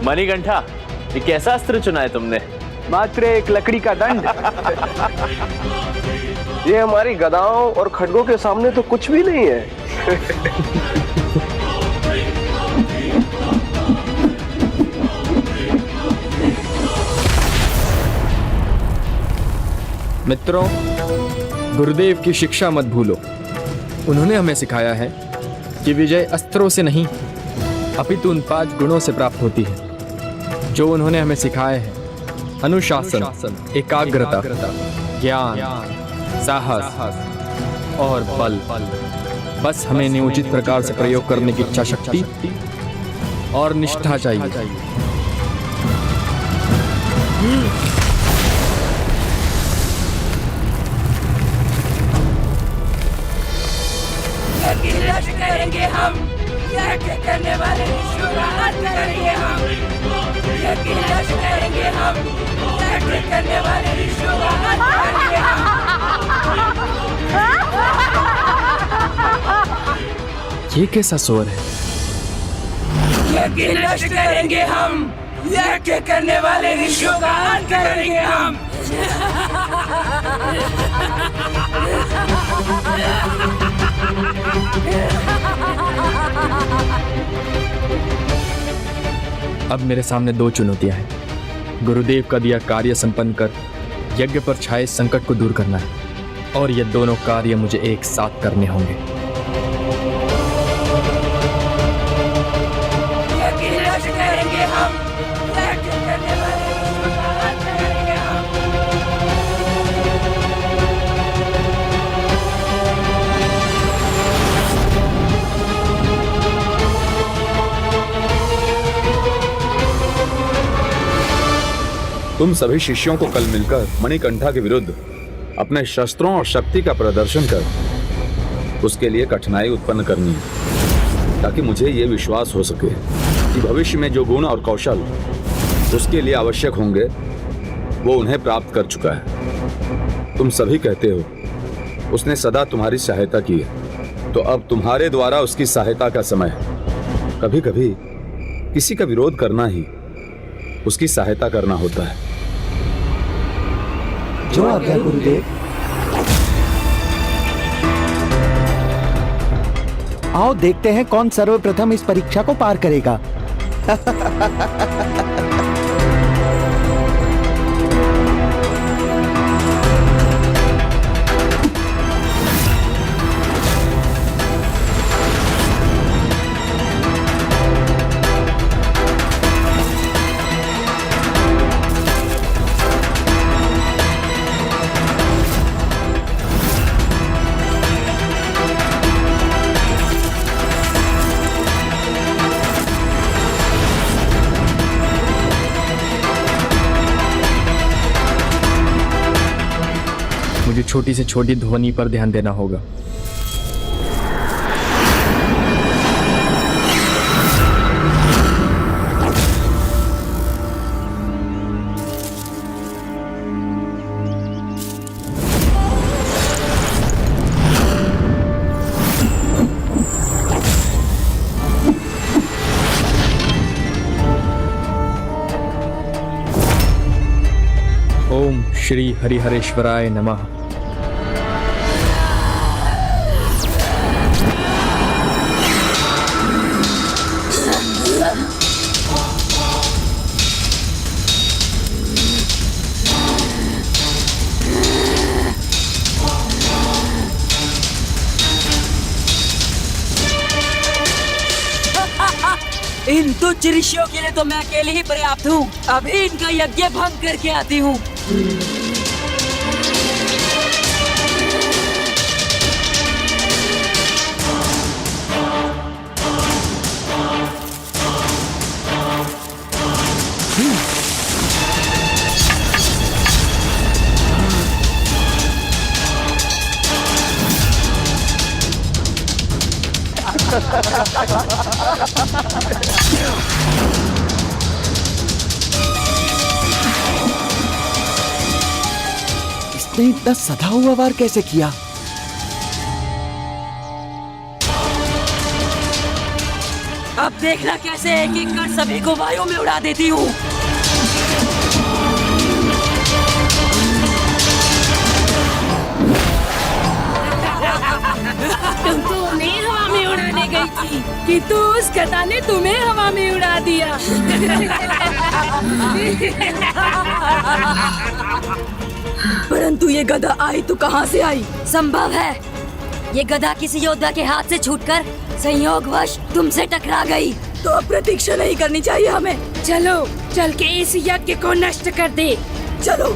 मणिकंठा, ये कैसा अस्त्र चुना है तुमने? मात्र एक लकड़ी का दंड। ये हमारी गदाओं और खड्गों के सामने तो कुछ भी नहीं है। मित्रों, गुरुदेव की शिक्षा मत भूलो। उन्होंने हमें सिखाया है कि विजय अस्त्रों से नहीं अपितु उन 5 गुणों से प्राप्त होती है जो उन्होंने हमें सिखाए हैं: अनुशासन, एकाग्रता, ज्ञान, साहस और बल। बस हमें इन्हें उचित प्रकार से प्रयोग करने की इच्छा शक्ति और निष्ठा चाहिए। करेंगे हम, यज्ञ करने वाले विष्णु का अंत करेंगे हम। यज्ञ करेंगे हम, यज्ञ करने वाले विष्णु का अंत करेंगे हम। ये कैसा स्वर है? यज्ञ नष्ट करेंगे हम, यज्ञ करने वाले विष्णु का अंत करेंगे हम। अब मेरे सामने 2 चुनौतियां हैं। गुरुदेव का दिया कार्य संपन्न कर यज्ञ पर छाए संकट को दूर करना है, और ये दोनों कार्य मुझे एक साथ करने होंगे। यज्ञ नष्ट करेंगे हम, यज्ञ करने वाले विष्णु का अंत करेंगे हम। तुम सभी शिष्यों को कल मिलकर मणिकंठा के विरुद्ध अपने शस्त्रों और शक्ति का प्रदर्शन कर उसके लिए कठिनाई उत्पन्न करनी है, ताकि मुझे ये विश्वास हो सके कि भविष्य में जो गुण और कौशल उसके लिए आवश्यक होंगे वो उन्हें प्राप्त कर चुका है। तुम सभी कहते हो उसने सदा तुम्हारी सहायता की है, तो अब तुम्हारे द्वारा उसकी सहायता का समय है। कभी कभी किसी का विरोध करना ही उसकी सहायता करना होता है। जो आज्ञा गुरुदेव। आओ देखते हैं कौन सर्वप्रथम इस परीक्षा को पार करेगा। मुझे छोटी से छोटी ध्वनि पर ध्यान देना होगा। ओम श्री हरिहरेश्वराय नमः। इन तुच्छ ऋषियों के लिए तो मैं अकेले ही पर्याप्त हूँ। अभी इनका यज्ञ भंग करके आती हूँ। इसने इतना सधा हुआ वार कैसे किया? अब देखना कैसे एक एक कर सभी को वायु में उड़ा देती हूँ। तुम तो उन्हें हवा में उड़ाने गई थी कि तू उस गधा ने तुम्हें हवा में उड़ा दिया। परंतु ये गधा आई तो कहाँ से आई? संभव है ये गधा किसी योद्धा के हाथ से छूटकर संयोगवश तुमसे टकरा गई। तो अब प्रतीक्षा नहीं करनी चाहिए हमें। चलो चल के इस यज्ञ को नष्ट कर दे। चलो।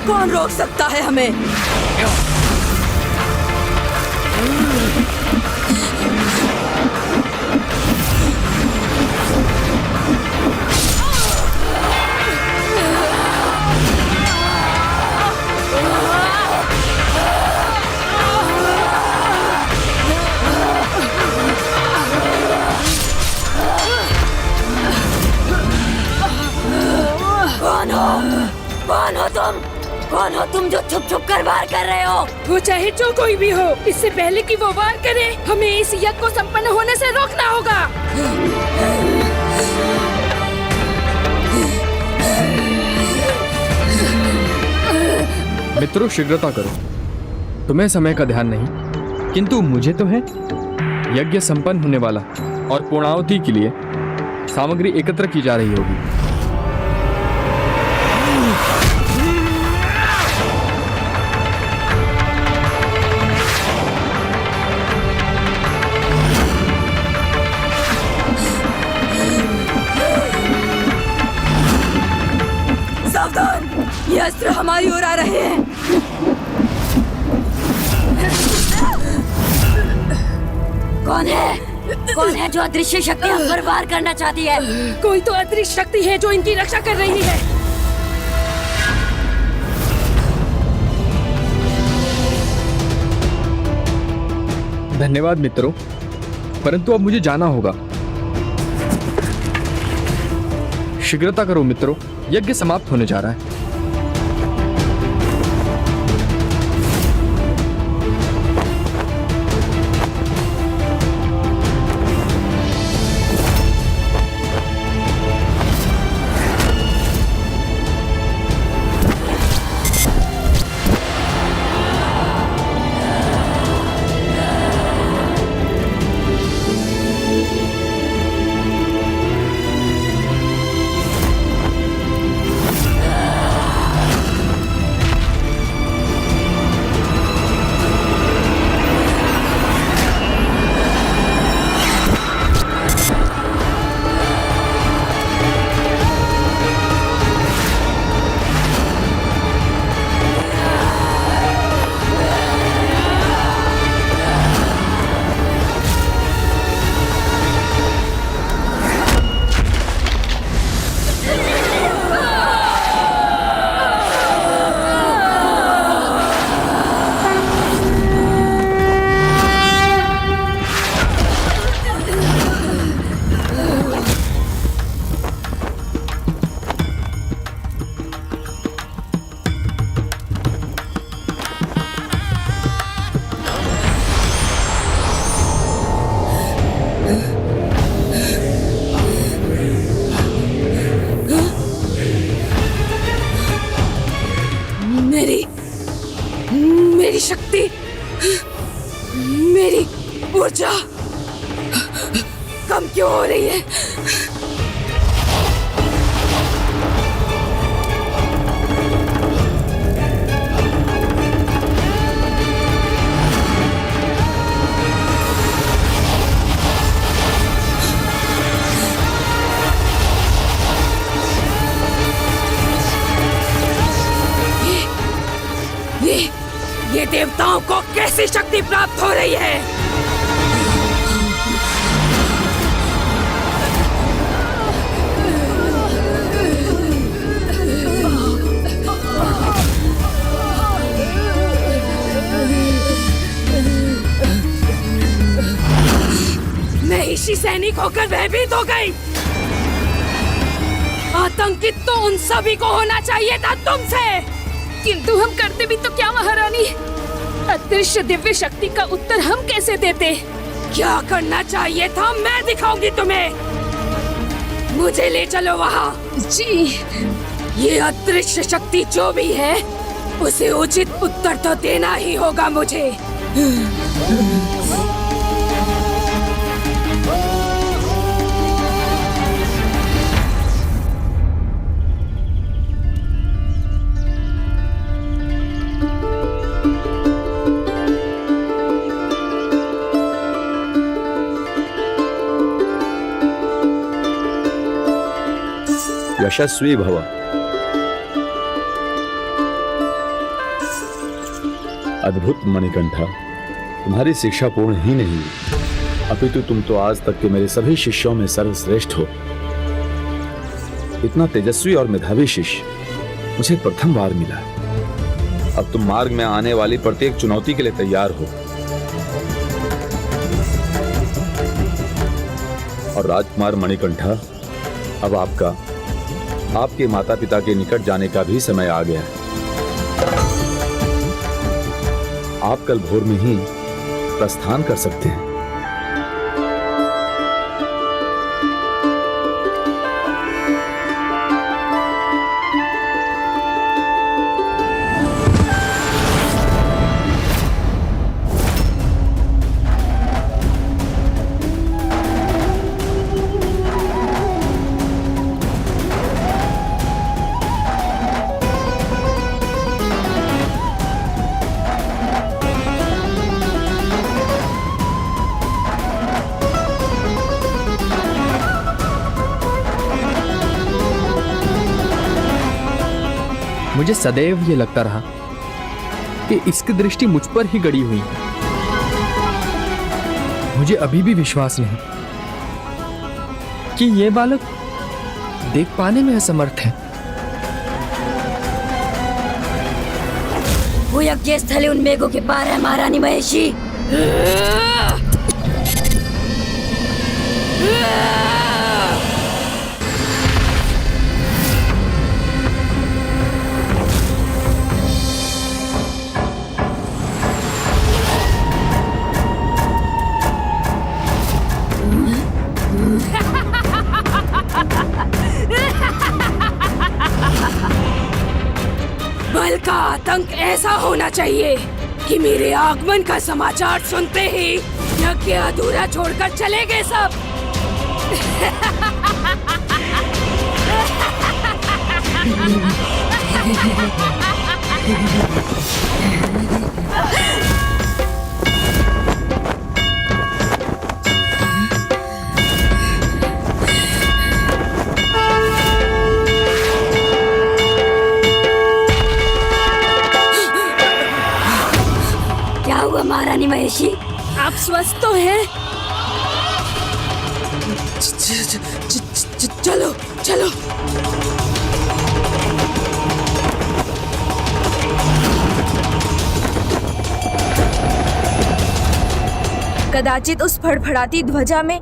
कौन रोक सकता है हमें? कौन हो तुम? कौन हो तुम जो छुप छुप कर वार कर रहे हो? वो चाहे जो कोई भी हो, इससे पहले कि वो वार करे, हमें इस यज्ञ को संपन्न होने से रोकना होगा। मित्रों, शीघ्रता करो। तुम्हें समय का ध्यान नहीं, किंतु मुझे तो है। यज्ञ संपन्न होने वाला और पूर्णाहुति के लिए सामग्री एकत्र की जा रही होगी। ये अस्त्र हमारी ओर आ रहे हैं। कौन है? कौन है जो अदृश्य शक्ति हम पर वार करना चाहती है? कोई तो अदृश्य शक्ति है जो इनकी रक्षा कर रही है। धन्यवाद मित्रों, परंतु अब मुझे जाना होगा। शीघ्रता करो मित्रों, यज्ञ समाप्त होने जा रहा है। ये देवताओं को कैसी शक्ति प्राप्त हो रही है? महिषी सैनिक होकर भयभीत हो गई। आतंकित तो उन सभी को होना चाहिए था तुमसे। किंतु हम करते भी तो क्या महारानी? अदृश्य दिव्य शक्ति का उत्तर हम कैसे देते? क्या करना चाहिए था मैं दिखाऊंगी तुम्हें। मुझे ले चलो वहाँ। जी। ये अदृश्य शक्ति जो भी है उसे उचित उत्तर तो देना ही होगा मुझे। यशस्वी भव। अद्भुत मणिकंठा, तुम्हारी शिक्षा पूर्ण ही नहीं अपितु तुम तो आज तक के मेरे सभी शिष्यों में सर्वश्रेष्ठ हो। इतना तेजस्वी और मेधावी शिष्य मुझे प्रथम बार मिला। अब तुम मार्ग में आने वाली प्रत्येक चुनौती के लिए तैयार हो। और राजकुमार मणिकंठा, अब आपके माता पिता के निकट जाने का भी समय आ गया है। आप कल भोर में ही प्रस्थान कर सकते हैं। मुझे सदैव ये लगता रहा कि इसकी दृष्टि मुझ पर ही गड़ी हुई है। मुझे अभी भी विश्वास नहीं कि ये बालक देख पाने में असमर्थ है। वो यज्ञ स्थल उन मेघों के पार है महारानी महिषी। बल का आतंक ऐसा होना चाहिए कि मेरे आगमन का समाचार सुनते ही यज्ञ अधूरा छोड़कर चले गए सब। क्या हुआ महारानी महिषी? आप स्वस्थ तो हैं? चलो चलो। कदाचित उस फड़फड़ाती ध्वजा में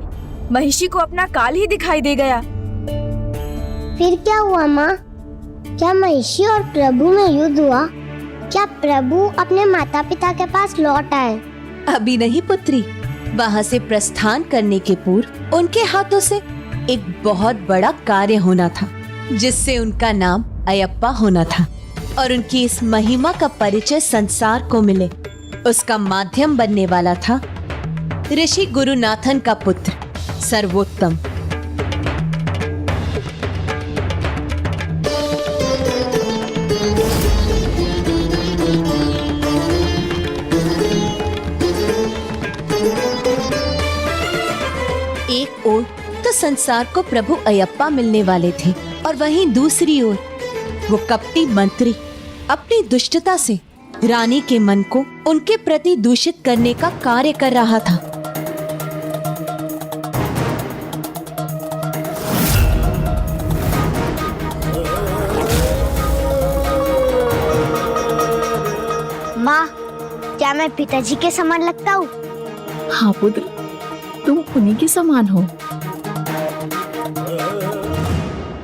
महिषी को अपना काल ही दिखाई दे गया। फिर क्या हुआ माँ? क्या महिषी और प्रभु में युद्ध हुआ? क्या प्रभु अपने माता पिता के पास लौट आए? अभी नहीं पुत्री, वहाँ से प्रस्थान करने के पूर्व उनके हाथों से एक बहुत बड़ा कार्य होना था, जिससे उनका नाम अयप्पा होना था और उनकी इस महिमा का परिचय संसार को मिले। उसका माध्यम बनने वाला था ऋषि गुरुनाथन का पुत्र सर्वोत्तम। एक ओर तो संसार को प्रभु अयप्पा मिलने वाले थे, और वहीं दूसरी ओर वो कपटी मंत्री अपनी दुष्टता से संसार को रानी के मन को उनके प्रति दूषित करने का कार्य कर रहा था। माँ, क्या मैं पिताजी के समान लगता हूँ? हाँ पुत्र, तुम उन्हीं के समान हो।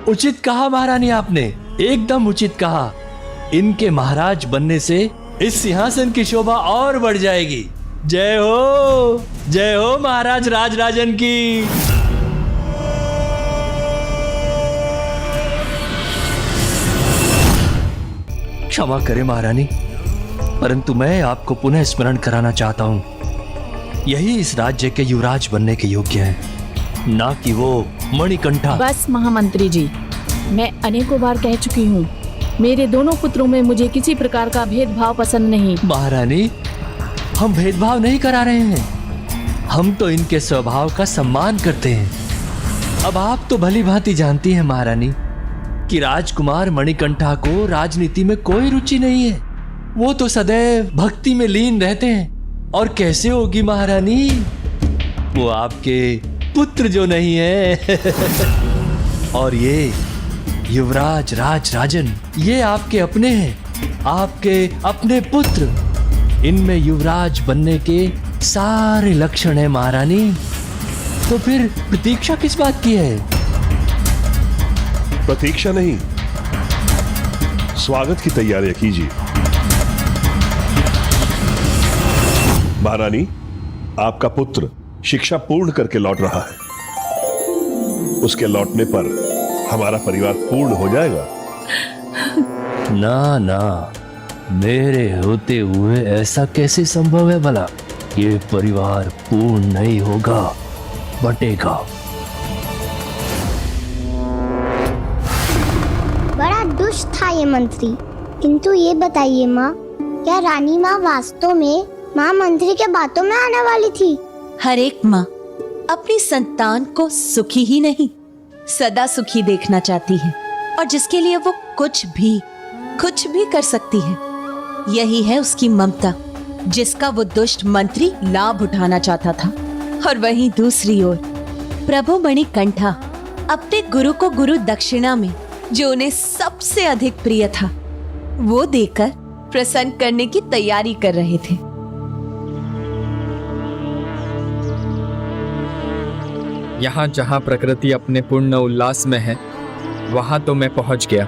उचित कहा महारानी आपने, एकदम उचित कहा। इनके महाराज बनने से इस सिंहासन की शोभा और बढ़ जाएगी। जय हो महाराज राजराजन की। क्षमा करें महारानी, परंतु मैं आपको पुनः स्मरण कराना चाहता हूँ, यही इस राज्य के युवराज बनने के योग्य हैं, ना कि वो मणिकंठा। बस महामंत्री जी, मैं अनेकों बार कह चुकी हूँ, मेरे दोनों पुत्रों में मुझे किसी प्रकार का भेदभाव पसंद नहीं। महारानी, हम भेदभाव नहीं करा रहे हैं, हम तो इनके स्वभाव का सम्मान करते हैं। अब आप तो भली भांति जानती हैं महारानी कि राजकुमार मणिकंठा को राजनीति में कोई रुचि नहीं है। वो तो सदैव भक्ति में लीन रहते हैं। और कैसे होगी महारानी, वो आपके पुत्र जो नहीं है। और ये युवराज राजराजन, ये आपके अपने हैं, आपके अपने पुत्र। इनमें युवराज बनने के सारे लक्षण हैं महारानी। तो फिर प्रतीक्षा किस बात की है? प्रतीक्षा नहीं, स्वागत की तैयारियां कीजिए। महारानी, आपका पुत्र शिक्षा पूर्ण करके लौट रहा है। उसके लौटने पर हमारा परिवार पूर्ण हो जाएगा। ना ना, मेरे होते हुए ऐसा कैसे संभव है भला? ये परिवार पूर्ण नहीं होगा, बटेगा। बड़ा दुष्ट था ये मंत्री। किंतु ये बताइए माँ, क्या रानी माँ वास्तव में माँ मंत्री के बातों में आने वाली थी? हर एक माँ अपनी संतान को सुखी ही नहीं, सदा सुखी देखना चाहती है, और जिसके लिए वो कुछ भी कर सकती है। यही है उसकी ममता, जिसका वो दुष्ट मंत्री लाभ उठाना चाहता था। और वहीं दूसरी ओर प्रभु मणिकंठा अपने गुरु को गुरु दक्षिणा में जो उन्हें सबसे अधिक प्रिय था, वो देकर प्रसन्न करने की तैयारी कर रहे थे। यहाँ जहाँ प्रकृति अपने पूर्ण उल्लास में है, वहां तो मैं पहुंच गया।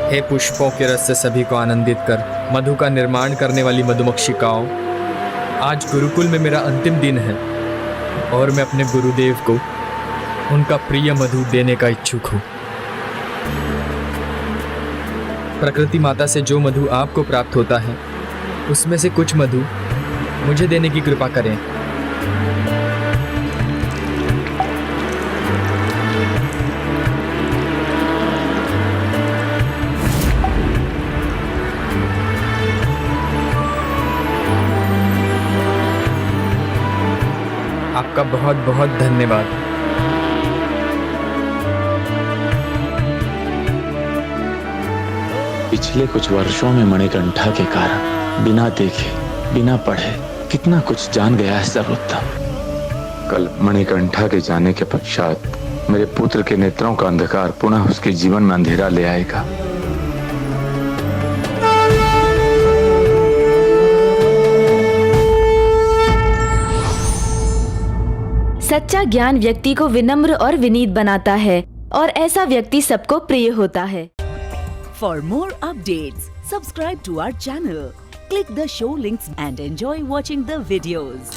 हे पुष्पों के रस से सभी को आनंदित कर मधु का निर्माण करने वाली मधुमक्षिकाओं, आज गुरुकुल में मेरा अंतिम दिन है और मैं अपने गुरुदेव को उनका प्रिय मधु देने का इच्छुक हूँ। प्रकृति माता से जो मधु आपको प्राप्त होता है, उसमें से कुछ मधु मुझे देने की कृपा करें। आपका बहुत बहुत धन्यवाद। पिछले कुछ वर्षों में मणिकंठा के कारण बिना देखे बिना पढ़े कितना कुछ जान गया है सर्वोत्तम। कल मणिकंठा के जाने के पश्चात मेरे पुत्र के नेत्रों का अंधकार पुनः उसके जीवन में अंधेरा ले आएगा। सच्चा ज्ञान व्यक्ति को विनम्र और विनीत बनाता है, और ऐसा व्यक्ति सबको प्रिय होता है। For more updates, subscribe to our channel, click the show links and enjoy watching the videos.